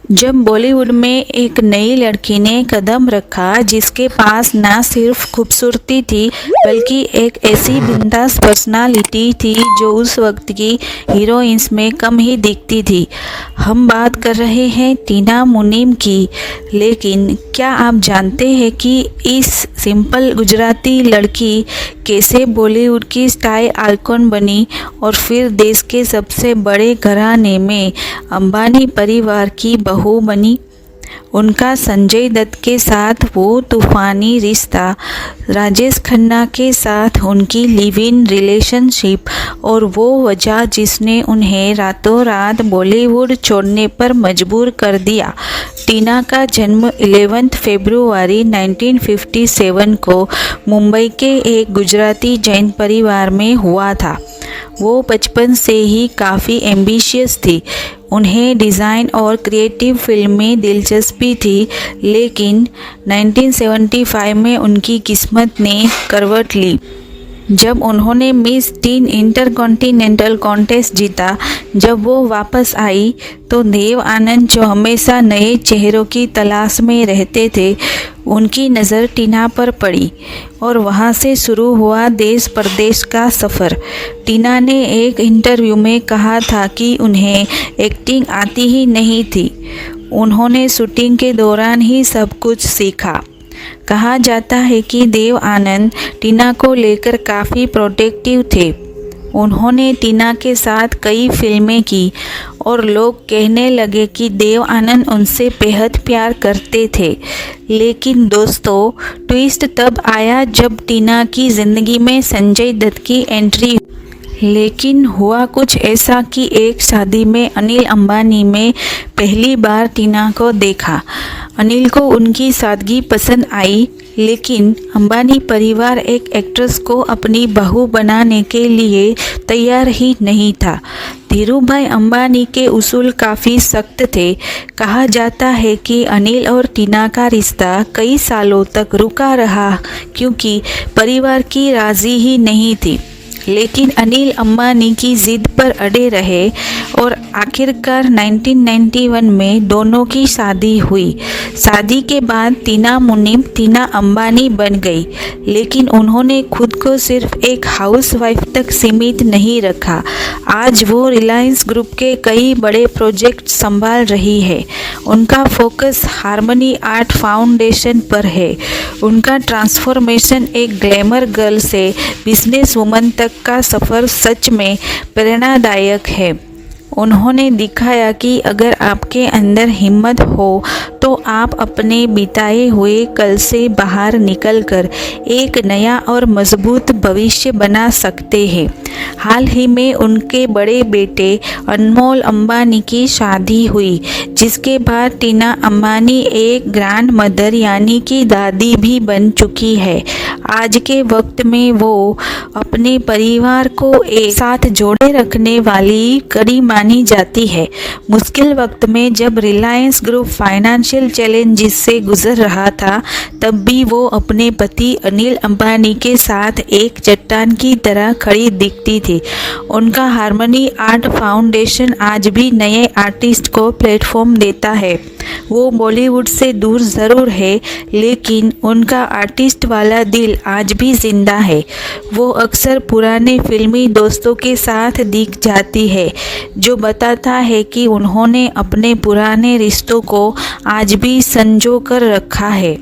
जब बॉलीवुड में एक नई लड़की ने कदम रखा जिसके पास ना सिर्फ खूबसूरती थी बल्कि एक ऐसी बिंदास पर्सनालिटी थी जो उस वक्त की हीरोइंस में कम ही दिखती थी। हम बात कर रहे हैं टीना मुनीम की। लेकिन क्या आप जानते हैं कि इस सिंपल गुजराती लड़की कैसे बॉलीवुड की स्टाइल आइकॉन बनी और फिर देश के सबसे बड़े घराने में अंबानी परिवार की बहू बनी। उनका संजय दत्त के साथ वो तूफानी रिश्ता, राजेश खन्ना के साथ उनकी लिव इन रिलेशनशिप और वो वजह जिसने उन्हें रातों रात बॉलीवुड छोड़ने पर मजबूर कर दिया। टीना का जन्म 11 फरवरी 1957 को मुंबई के एक गुजराती जैन परिवार में हुआ था। वो बचपन से ही काफ़ी एम्बिशियस थी। उन्हें डिज़ाइन और क्रिएटिव फिल्म में दिलचस्पी थी, लेकिन 1975 में उनकी किस्मत ने करवट ली जब उन्होंने मिस टीन इंटरकॉन्टिनेंटल कॉन्टेस्ट जीता। जब वो वापस आई तो देव आनंद, जो हमेशा नए चेहरों की तलाश में रहते थे, उनकी नज़र टीना पर पड़ी और वहाँ से शुरू हुआ देश परदेश का सफ़र। टीना ने एक इंटरव्यू में कहा था कि उन्हें एक्टिंग आती ही नहीं थी, उन्होंने शूटिंग के दौरान ही सब कुछ सीखा। कहा जाता है कि देव आनंद टीना को लेकर काफ़ी प्रोटेक्टिव थे। उन्होंने टीना के साथ कई फिल्में की और लोग कहने लगे कि देव आनंद उनसे बेहद प्यार करते थे। लेकिन दोस्तों, ट्विस्ट तब आया जब टीना की ज़िंदगी में संजय दत्त की एंट्री। लेकिन हुआ कुछ ऐसा कि एक शादी में अनिल अंबानी में पहली बार टीना को देखा। अनिल को उनकी सादगी पसंद आई, लेकिन अंबानी परिवार एक एक्ट्रेस को अपनी बहू बनाने के लिए तैयार ही नहीं था। धीरूभाई अंबानी के उसूल काफ़ी सख्त थे। कहा जाता है कि अनिल और टीना का रिश्ता कई सालों तक रुका रहा क्योंकि परिवार की राज़ी ही नहीं थी। लेकिन अनिल अंबानी की जिद पर अड़े रहे और आखिरकार 1991 में दोनों की शादी हुई। शादी के बाद टीना मुनीम टीना अंबानी बन गई, लेकिन उन्होंने खुद को सिर्फ एक हाउसवाइफ तक सीमित नहीं रखा। आज वो रिलायंस ग्रुप के कई बड़े प्रोजेक्ट संभाल रही है। उनका फोकस हार्मनी आर्ट फाउंडेशन पर है। उनका ट्रांसफॉर्मेशन एक ग्लैमर गर्ल से बिजनेस वुमन तक का सफ़र सच में प्रेरणादायक है। उन्होंने दिखाया कि अगर आपके अंदर हिम्मत हो तो आप अपने बिताए हुए कल से बाहर निकलकर एक नया और मजबूत भविष्य बना सकते हैं। हाल ही में उनके बड़े बेटे अनमोल अंबानी की शादी हुई, जिसके बाद टीना अंबानी एक ग्रैंड मदर यानी कि दादी भी बन चुकी है। आज के वक्त में वो अपने परिवार को एक साथ जोड़े रखने वाली कड़ी मानी जाती है। मुश्किल वक्त में जब रिलायंस ग्रुप फाइनेंशियल चैलेंजेस से गुजर रहा था, तब भी वो अपने पति अनिल अंबानी के साथ एक चट्टान की तरह खड़ी दिखती थी। उनका हार्मनी आर्ट फाउंडेशन आज भी नए आर्टिस्ट को प्लेटफॉर्म देता है। वो बॉलीवुड से दूर ज़रूर है, लेकिन उनका आर्टिस्ट वाला दिल आज भी जिंदा है। वो अक्सर पुराने फिल्मी दोस्तों के साथ दिख जाती है, जो बताता है कि उन्होंने अपने पुराने रिश्तों को आज भी संजो कर रखा है।